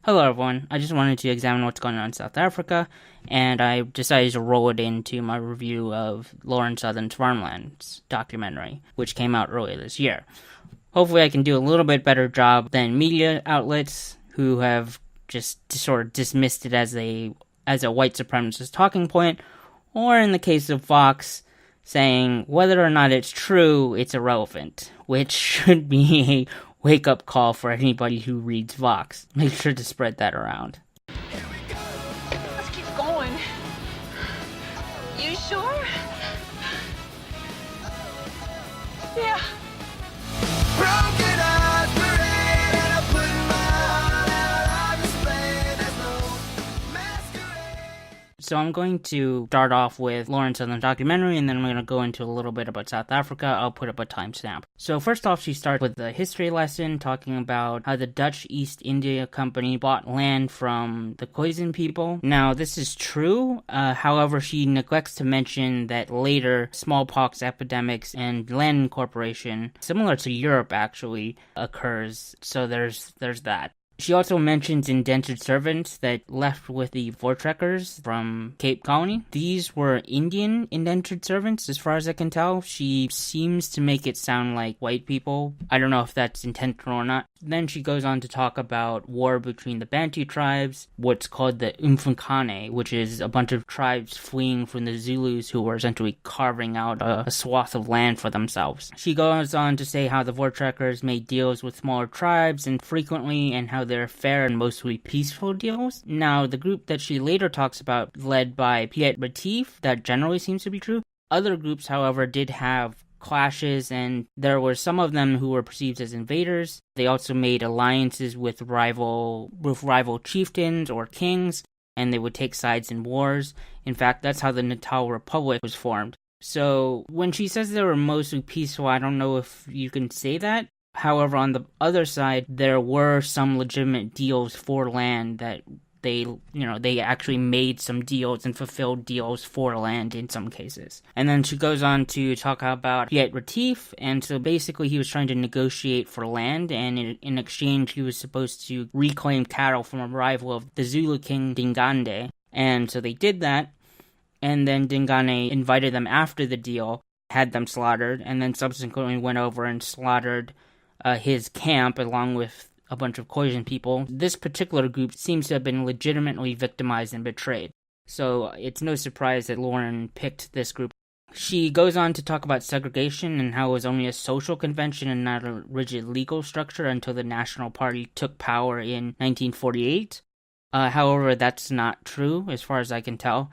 Hello everyone, I just wanted to examine what's going on in South Africa, and I decided to roll it into my review of Lauren Southern's Farmlands documentary, which came out earlier this year. Hopefully I can do a little bit better job than media outlets who have just sort of dismissed it as a white supremacist talking point, or in the case of Fox, saying whether or not it's true, it's irrelevant, which should be a wake-up call for anybody who reads Vox. Make sure to spread that around. Let's keep going. You sure? Yeah. So I'm going to start off with Lauren Southern's documentary, and then I'm going to go into a little bit about South Africa. I'll put up a timestamp. So first off, she starts with a history lesson talking about how the Dutch East India Company bought land from the Khoisan people. Now, this is true. However, she neglects to mention that later smallpox epidemics and land incorporation, similar to Europe actually, occurs. So there's that. She also mentions indentured servants that left with the Voortrekkers from Cape Colony. These were Indian indentured servants, as far as I can tell. She seems to make it sound like white people. I don't know if that's intentional or not. Then she goes on to talk about war between the Bantu tribes, what's called the Umfumkane, which is a bunch of tribes fleeing from the Zulus who were essentially carving out a swath of land for themselves. She goes on to say how the Voortrekkers made deals with smaller tribes infrequently, and how they're fair and mostly peaceful deals. Now, the group that she later talks about, led by Piet Retief, that generally seems to be true. Other groups, however, did have clashes, and there were some of them who were perceived as invaders. They also made alliances with rival chieftains or kings, and they would take sides in wars. In fact, that's how the Natal Republic was formed. So when she says they were mostly peaceful, I don't know if you can say that. However, on the other side, there were some legitimate deals for land that they actually made some deals and fulfilled deals for land in some cases. And then she goes on to talk about Piet Retief, and so basically he was trying to negotiate for land, and in exchange he was supposed to reclaim cattle from a rival of the Zulu king Dingane. And so they did that, and then Dingane invited them after the deal, had them slaughtered, and then subsequently went over and slaughtered his camp along with a bunch of Khoisan people. This particular group seems to have been legitimately victimized and betrayed. So it's no surprise that Lauren picked this group. She goes on to talk about segregation and how it was only a social convention and not a rigid legal structure until the National Party took power in 1948. However, that's not true as far as I can tell.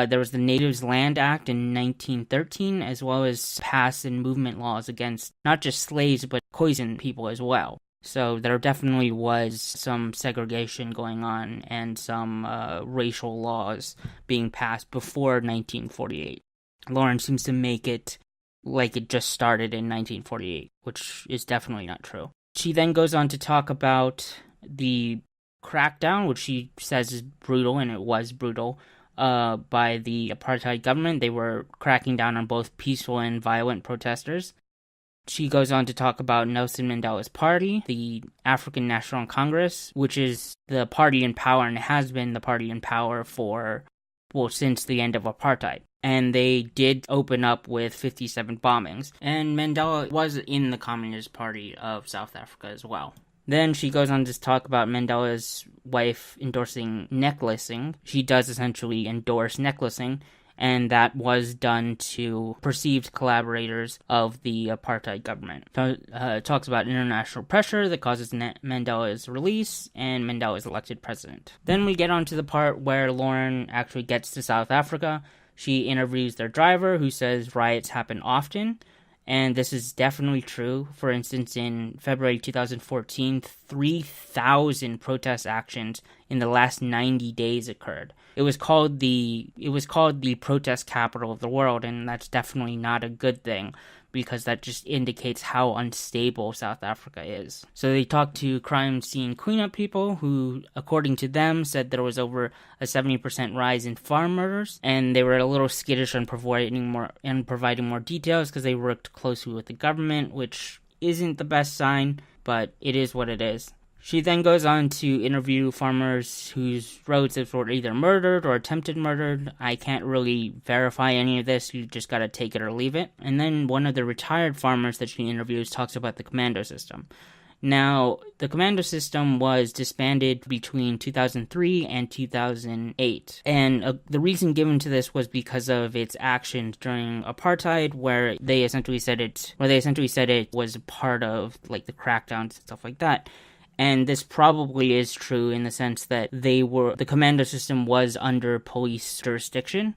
There was the Natives Land Act in 1913, as well as pass and movement laws against not just slaves, but Khoisan people as well. So there definitely was some segregation going on and some racial laws being passed before 1948. Lauren seems to make it like it just started in 1948, which is definitely not true. She then goes on to talk about the crackdown, which she says is brutal, and it was brutal, by the apartheid government. They were cracking down on both peaceful and violent protesters. She goes on to talk about Nelson Mandela's party, the African National Congress, which is the party in power and has been the party in power since the end of apartheid. And they did open up with 57 bombings. And Mandela was in the Communist Party of South Africa as well. Then she goes on to talk about Mandela's wife endorsing necklacing. She does essentially endorse necklacing, and that was done to perceived collaborators of the apartheid government. Talks about international pressure that causes Mandela's release, and Mandela is elected president. Then we get on to the part where Lauren actually gets to South Africa. She interviews their driver, who says riots happen often. And this is definitely true. For instance, in February 2014, 3,000 protest actions in the last 90 days occurred. It was called the protest capital of the world, and that's definitely not a good thing, because that just indicates how unstable South Africa is. So they talked to crime scene cleanup people who, according to them, said there was over a 70% rise in farm murders, and they were a little skittish on providing more details because they worked closely with the government, which isn't the best sign, but it is what it is. She then goes on to interview farmers whose relatives were either murdered or attempted murdered. I can't really verify any of this, you just gotta take it or leave it. And then one of the retired farmers that she interviews talks about the commando system. Now, the commando system was disbanded between 2003 and 2008. And the reason given to this was because of its actions during apartheid, where they essentially said it was part of like the crackdowns and stuff like that. And this probably is true in the sense that the commando system was under police jurisdiction.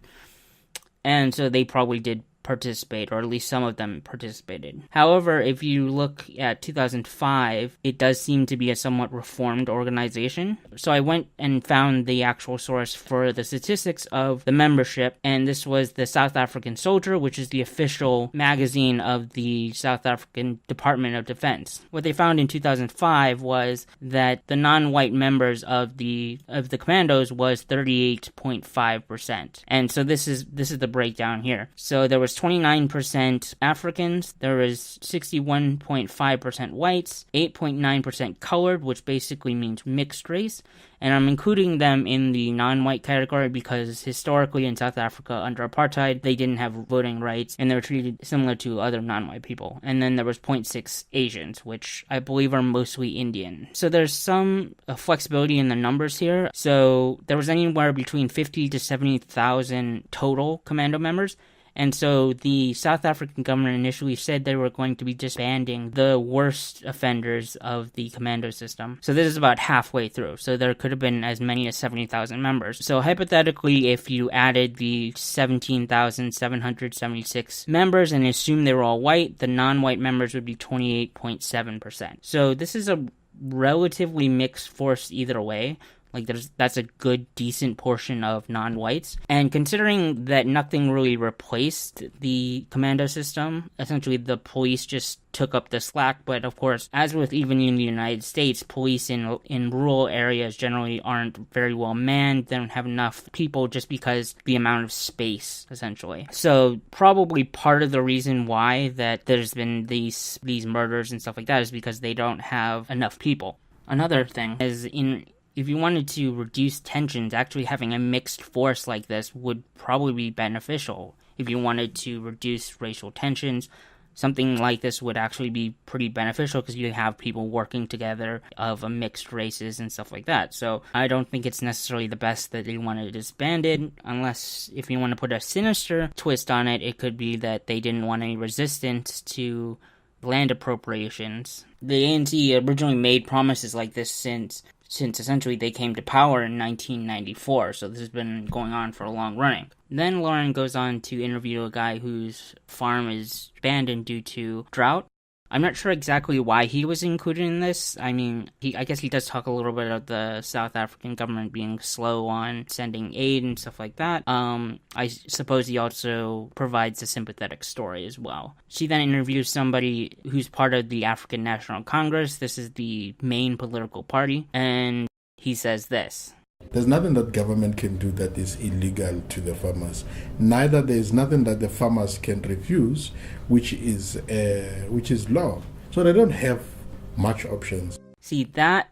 And so they probably did participate, or at least some of them participated. However, if you look at 2005, it does seem to be a somewhat reformed organization. So I went and found the actual source for the statistics of the membership, and this was the South African Soldier, which is the official magazine of the South African Department of Defense. What they found in 2005 was that the non-white members of the commandos was 38.5%. And so this is the breakdown here. So there was 29% Africans, there was 61.5% whites, 8.9% colored, which basically means mixed race, and I'm including them in the non-white category because historically in South Africa under apartheid, they didn't have voting rights and they were treated similar to other non-white people. And then there was 0.6 Asians, which I believe are mostly Indian. So there's some flexibility in the numbers here. So there was anywhere between 50 to 70,000 total commando members. And so the South African government initially said they were going to be disbanding the worst offenders of the commando system. So this is about halfway through. So there could have been as many as 70,000 members. So hypothetically, if you added the 17,776 members and assume they were all white, the non-white members would be 28.7%. So this is a relatively mixed force either way. Like, that's a good, decent portion of non-whites. And considering that nothing really replaced the commando system, essentially the police just took up the slack. But of course, as with even in the United States, police in rural areas generally aren't very well manned. They don't have enough people just because the amount of space, essentially. So probably part of the reason why that there's been these murders and stuff like that is because they don't have enough people. Another thing is if you wanted to reduce tensions, actually having a mixed force like this would probably be beneficial. If you wanted to reduce racial tensions, something like this would actually be pretty beneficial because you have people working together of a mixed races and stuff like that. So I don't think it's necessarily the best that they want to disband it, unless if you want to put a sinister twist on it, it could be that they didn't want any resistance to land appropriations. The ANC originally made promises like this since essentially they came to power in 1994, so this has been going on for a long running. Then Lauren goes on to interview a guy whose farm is abandoned due to drought. I'm not sure exactly why he was included in this. I mean, I guess he does talk a little bit about the South African government being slow on sending aid and stuff like that. I suppose he also provides a sympathetic story as well. She then interviews somebody who's part of the African National Congress. This is the main political party, and he says this. There's nothing that government can do that is illegal to the farmers. Neither there is nothing that the farmers can refuse, which is law. So they don't have much options. See that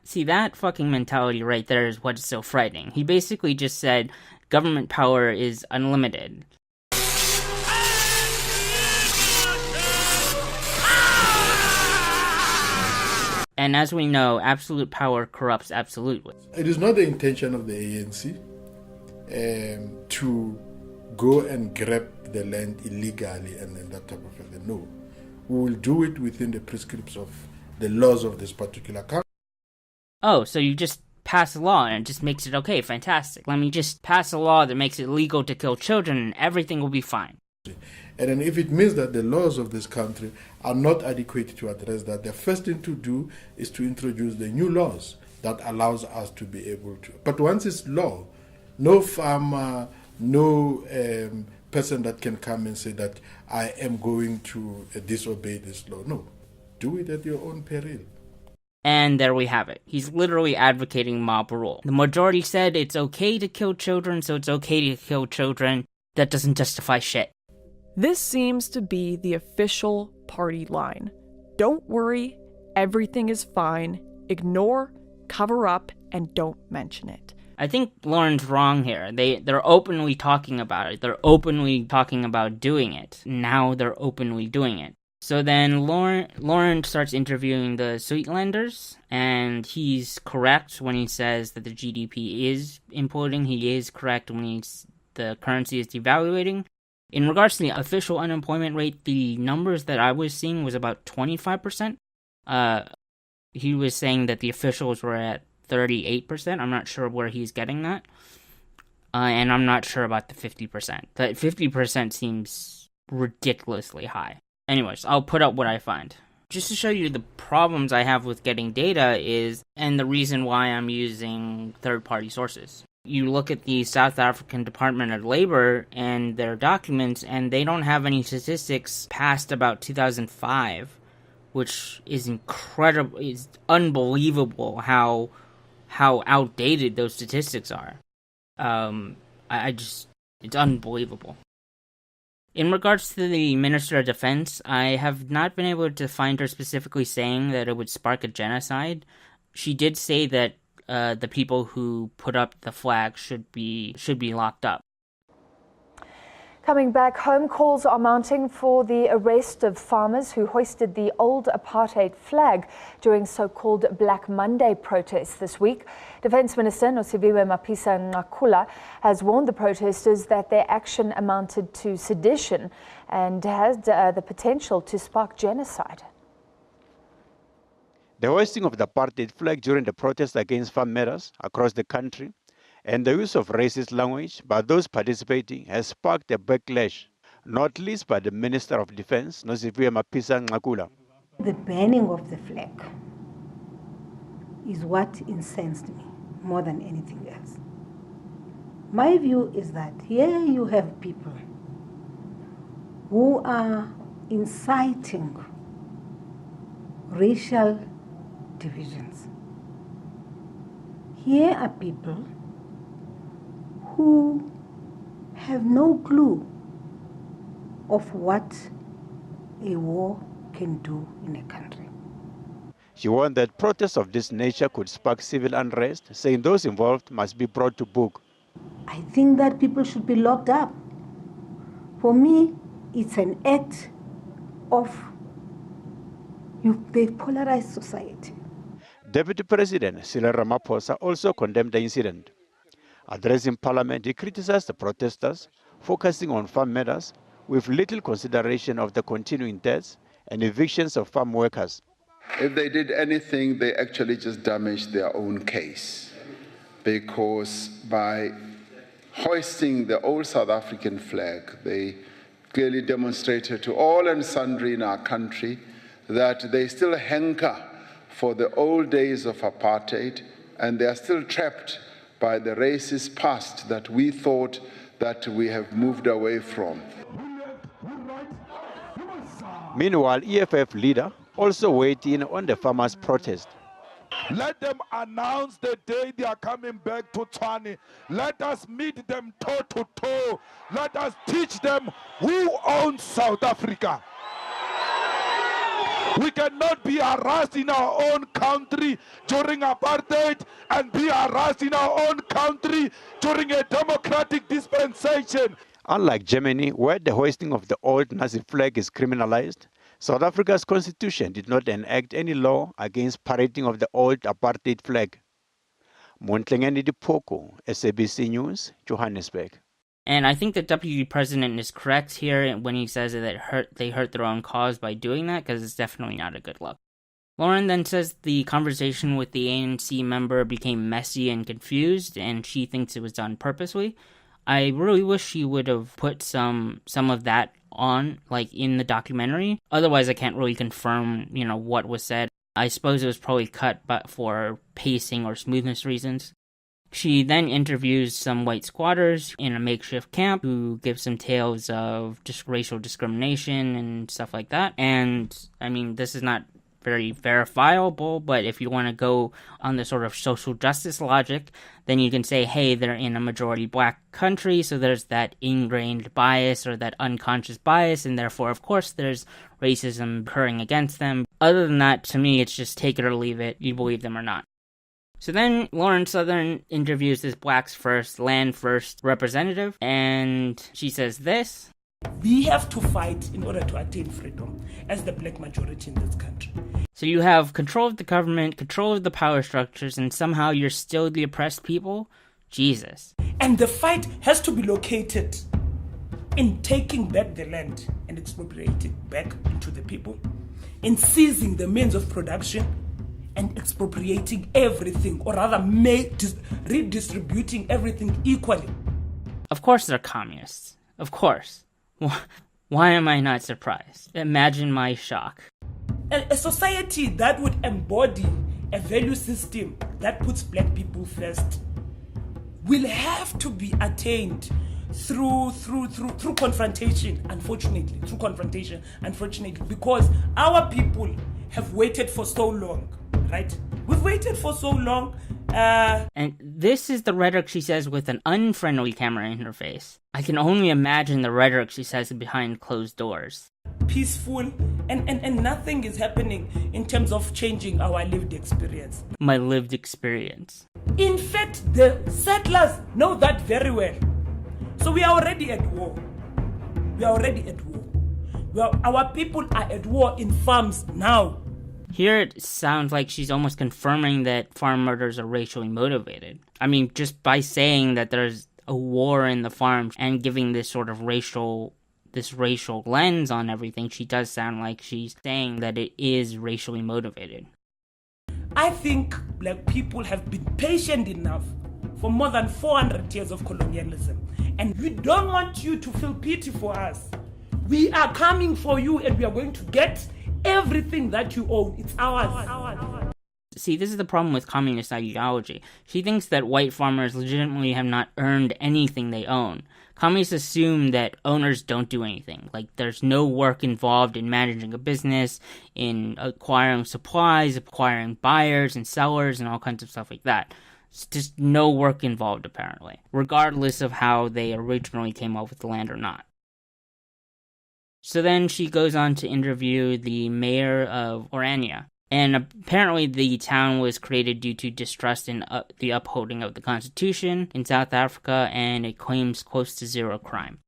fucking mentality right there is what's so frightening. He basically just said government power is unlimited. And as we know, absolute power corrupts absolutely. It is not the intention of the ANC to go and grab the land illegally and then that type of thing. No. We will do it within the prescripts of the laws of this particular country. Oh, so you just pass a law and it just makes it okay, fantastic. Let me just pass a law that makes it legal to kill children and everything will be fine. And then if it means that the laws of this country are not adequate to address that, the first thing to do is to introduce the new laws that allows us to be able to. But once it's law, no farmer, no person that can come and say that I am going to disobey this law. No, do it at your own peril. And there we have it. He's literally advocating mob rule. The majority said it's okay to kill children, so it's okay to kill children. That doesn't justify shit. This seems to be the official party line. Don't worry, everything is fine. Ignore cover up and don't mention it. I think Lauren's wrong here. They're openly talking about it. They're openly talking about doing it. Now they're openly doing it. So then Lauren starts interviewing the Sweetlanders, and he's correct when he says that the GDP is imploding. He is correct when the currency is devaluating. In regards to the official unemployment rate, the numbers that I was seeing was about 25%. He was saying that the officials were at 38%. I'm not sure where he's getting that. And I'm not sure about the 50%. That 50% seems ridiculously high. Anyways, I'll put up what I find. Just to show you the problems I have with getting data and the reason why I'm using third-party sources. You look at the South African Department of Labor and their documents, and they don't have any statistics past about 2005, which is incredible. It's unbelievable how outdated those statistics are. It's unbelievable. In regards to the Minister of Defense, I have not been able to find her specifically saying that it would spark a genocide. She did say that the people who put up the flag should be locked up. Coming back home, calls are mounting for the arrest of farmers who hoisted the old apartheid flag during so-called Black Monday protests this week. Defence Minister Nosiviwe Mapisa-Nqakula has warned the protesters that their action amounted to sedition and has the potential to spark genocide. The hoisting of the apartheid flag during the protests against farm matters across the country and the use of racist language by those participating has sparked a backlash, not least by the Minister of Defense, Nosiviwe Mapisa-Nqakula. The banning of the flag is what incensed me more than anything else. My view is that here you have people who are inciting racial divisions. Here are people who have no clue of what a war can do in a country. She warned that protests of this nature could spark civil unrest, saying those involved must be brought to book. I think that people should be locked up. For me, it's an act of the polarized society. Deputy President Cyril Ramaphosa also condemned the incident. Addressing Parliament, he criticized the protesters, focusing on farm matters with little consideration of the continuing deaths and evictions of farm workers. If they did anything, they actually just damaged their own case, because by hoisting the old South African flag, they clearly demonstrated to all and sundry in our country that they still hanker for the old days of apartheid, and they are still trapped by the racist past that we thought that we have moved away from. Meanwhile, EFF leader also weighed in on the farmers' protest. Let them announce the day they are coming back to Tshwane. Let us meet them toe to toe. Let us teach them who owns South Africa. We cannot be harassed in our own country during apartheid and be harassed in our own country during a democratic dispensation. Unlike Germany, where the hoisting of the old Nazi flag is criminalized, South Africa's constitution did not enact any law against parading of the old apartheid flag. Montlengeni Dipoko, SABC News, Johannesburg. And I think the deputy president is correct here when he says that they hurt their own cause by doing that, because it's definitely not a good look. Lauren then says the conversation with the ANC member became messy and confused, and she thinks it was done purposely. I really wish she would have put some of that on, like, in the documentary. Otherwise, I can't really confirm, what was said. I suppose it was probably cut but for pacing or smoothness reasons. She then interviews some white squatters in a makeshift camp who give some tales of just racial discrimination and stuff like that. And, I mean, this is not very verifiable, but if you want to go on the sort of social justice logic, then you can say, hey, they're in a majority black country, so there's that ingrained bias or that unconscious bias, and therefore, of course, there's racism occurring against them. Other than that, to me, it's just take it or leave it. You believe them or not. So then Lauren Southern interviews this Blacks First, Land First representative, and she says this. We have to fight in order to attain freedom as the black majority in this country. So you have control of the government, control of the power structures, and somehow you're still the oppressed people? Jesus. And the fight has to be located in taking back the land and expropriating back into the people, in seizing the means of production and expropriating everything, or rather redistributing everything equally. Of course they're communists. Of course. Why am I not surprised? Imagine my shock. A society that would embody a value system that puts black people first will have to be attained through confrontation, unfortunately, because our people have waited for so long, right? We've waited for so long. And this is the rhetoric she says with an unfriendly camera in her face. I can only imagine the rhetoric she says behind closed doors. Peaceful, and nothing is happening in terms of changing our lived experience. My lived experience. In fact, the settlers know that very well. So we are already at war. Our people are at war in farms now. Here it sounds like she's almost confirming that farm murders are racially motivated. I mean, just by saying that there's a war in the farms and giving this sort of racial lens on everything, she does sound like she's saying that it is racially motivated. I think black people have been patient enough for more than 400 years of colonialism. And we don't want you to feel pity for us. We are coming for you and we are going to get everything that you own. It's ours. See, this is the problem with communist ideology. She thinks that white farmers legitimately have not earned anything they own. Communists assume that owners don't do anything. Like, there's no work involved in managing a business, in acquiring supplies, acquiring buyers and sellers, and all kinds of stuff like that. It's just no work involved, apparently, regardless of how they originally came up with the land or not. So then she goes on to interview the mayor of Orania. And apparently the town was created due to distrust in the upholding of the Constitution in South Africa, and it claims close to zero crime.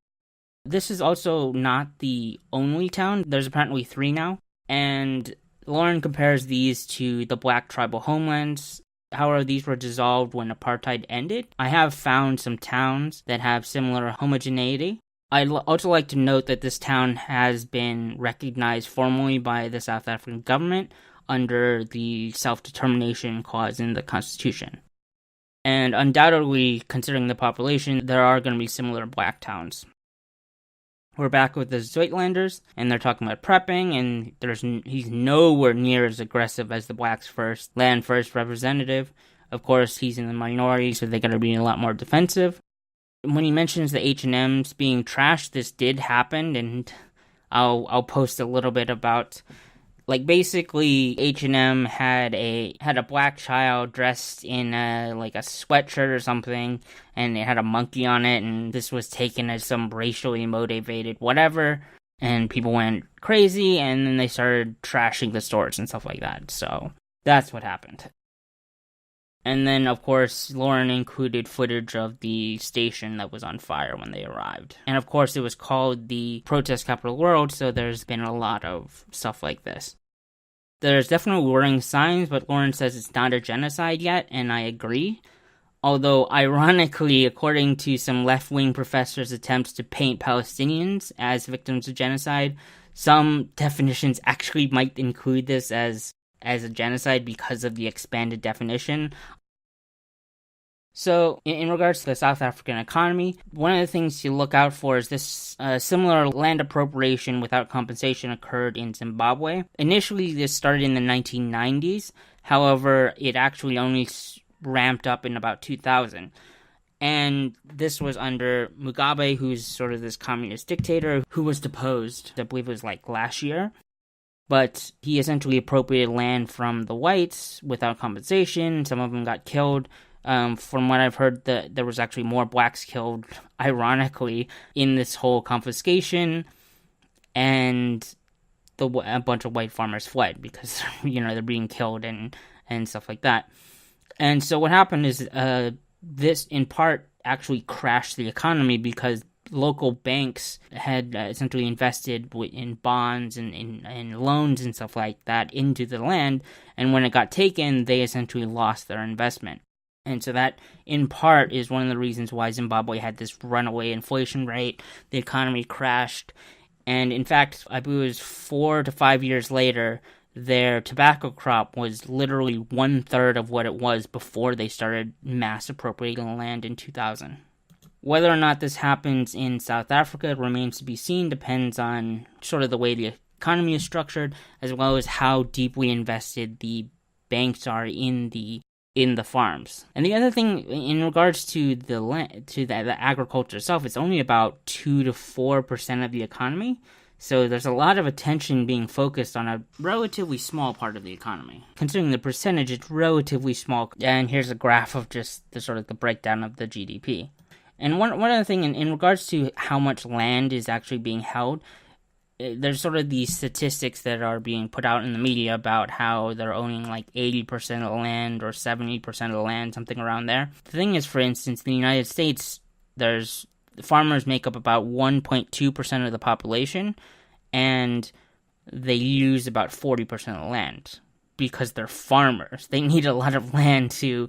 This is also not the only town. There's apparently 3 now. And Lauren compares these to the black tribal homelands. However, these were dissolved when apartheid ended. I have found some towns that have similar homogeneity. I'd also like to note that this town has been recognized formally by the South African government under the self-determination clause in the Constitution. And undoubtedly, considering the population, there are going to be similar black towns. We're back with the Zoitlanders, and they're talking about prepping, and he's nowhere near as aggressive as the Blacks First, Land First representative. Of course, he's in the minority, so they're going to be a lot more defensive. When he mentions the H&Ms being trashed, this did happen, and I'll post a little bit about, like, basically H&M had a black child dressed in a sweatshirt or something, and it had a monkey on it, and this was taken as some racially motivated whatever, and people went crazy, and then they started trashing the stores and stuff like that. So that's what happened. And then, of course, Lauren included footage of the station that was on fire when they arrived. And, of course, it was called the protest capital of the world, so there's been a lot of stuff like this. There's definitely warning signs, but Lauren says it's not a genocide yet, and I agree. Although, ironically, according to some left-wing professors' attempts to paint Palestinians as victims of genocide, some definitions actually might include this as a genocide because of the expanded definition. So, in regards to the South African economy, one of the things to look out for is this similar land appropriation without compensation occurred in Zimbabwe. Initially, this started in the 1990s. However, it actually only ramped up in about 2000. And this was under Mugabe, who's sort of this communist dictator who was deposed, I believe it was last year. But he essentially appropriated land from the whites without compensation. Some of them got killed. From what I've heard, there was actually more blacks killed, ironically, in this whole confiscation. And a bunch of white farmers fled because, they're being killed and stuff like that. And so what happened is this in part actually crashed the economy because local banks had essentially invested in bonds and in loans and stuff like that into the land, and when it got taken, they essentially lost their investment. And so that, in part, is one of the reasons why Zimbabwe had this runaway inflation rate. The economy crashed, and in fact, I believe it was 4 to 5 years later, their tobacco crop was literally 1/3 of what it was before they started mass appropriating the land in 2000. Whether or not this happens in South Africa remains to be seen, depends on sort of the way the economy is structured, as well as how deeply invested the banks are in the farms. And the other thing, in regards to the land, to the agriculture itself, it's only about 2 to 4% of the economy. So there's a lot of attention being focused on a relatively small part of the economy. Considering the percentage, it's relatively small. And here's a graph of just the sort of the breakdown of the GDP. And one other thing, in regards to how much land is actually being held, there's sort of these statistics that are being put out in the media about how they're owning like 80% of the land or 70% of the land, something around there. The thing is, for instance, in the United States, farmers make up about 1.2% of the population, and they use about 40% of the land because they're farmers. They need a lot of land to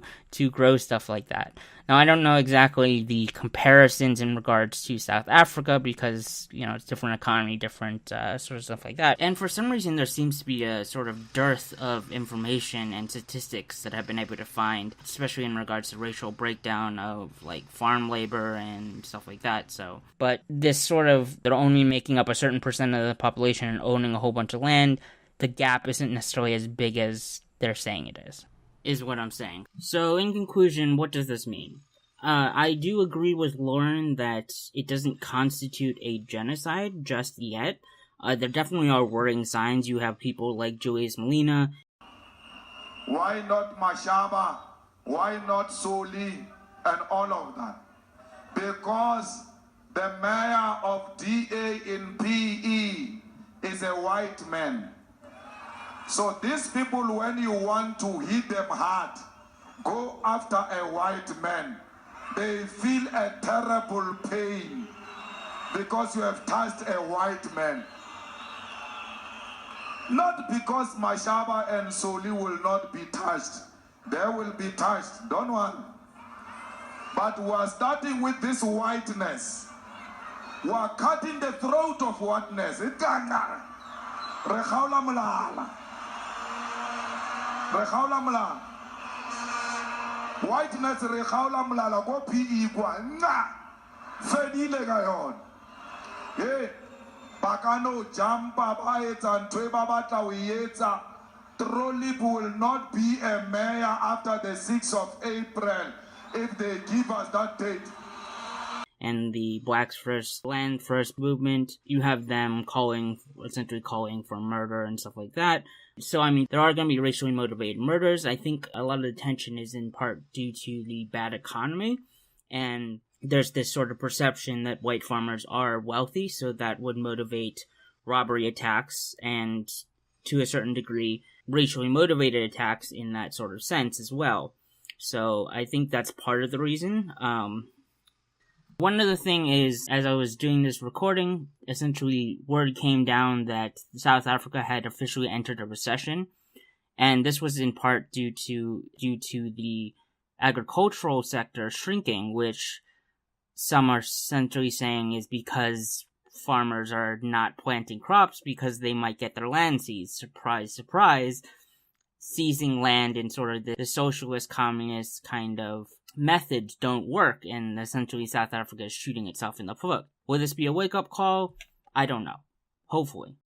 grow stuff like that. Now, I don't know exactly the comparisons in regards to South Africa because, it's different economy, different sort of stuff like that. And for some reason, there seems to be a sort of dearth of information and statistics that I've been able to find, especially in regards to racial breakdown of, like, farm labor and stuff like that. So, but this sort of, they're only making up a certain percent of the population and owning a whole bunch of land, the gap isn't necessarily as big as they're saying it is what I'm saying. So, in conclusion, what does this mean? I do agree with Lauren that it doesn't constitute a genocide just yet. There definitely are worrying signs. You have people like Julius Malema. Why not Mashaba? Why not Soli? And all of that? Because the mayor of DA in PE is a white man. So these people, when you want to hit them hard, go after a white man. They feel a terrible pain because you have touched a white man. Not because Mashaba and Soli will not be touched. They will be touched, don't worry. But we are starting with this whiteness. We are cutting the throat of whiteness. Whiteness rekhaula mlala ko PE kwa nga fedile ka yona bakano jumpa ba etsa ntwe ba batla o etsa Trolley will not be a mayor after the 6th of April if they give us that date. And the Blacks First, Land First movement, you have them essentially calling for murder and stuff like that. So, there are going to be racially motivated murders. I think a lot of the tension is in part due to the bad economy, and there's this sort of perception that white farmers are wealthy, so that would motivate robbery attacks, and to a certain degree, racially motivated attacks in that sort of sense as well. So, I think that's part of the reason. One other thing is, as I was doing this recording, essentially word came down that South Africa had officially entered a recession, and this was in part due to the agricultural sector shrinking, which some are essentially saying is because farmers are not planting crops because they might get their land seized. Surprise, surprise. Seizing land in sort of the socialist, communist kind of methods don't work, and essentially South Africa is shooting itself in the foot. Will this be a wake-up call? I don't know. Hopefully.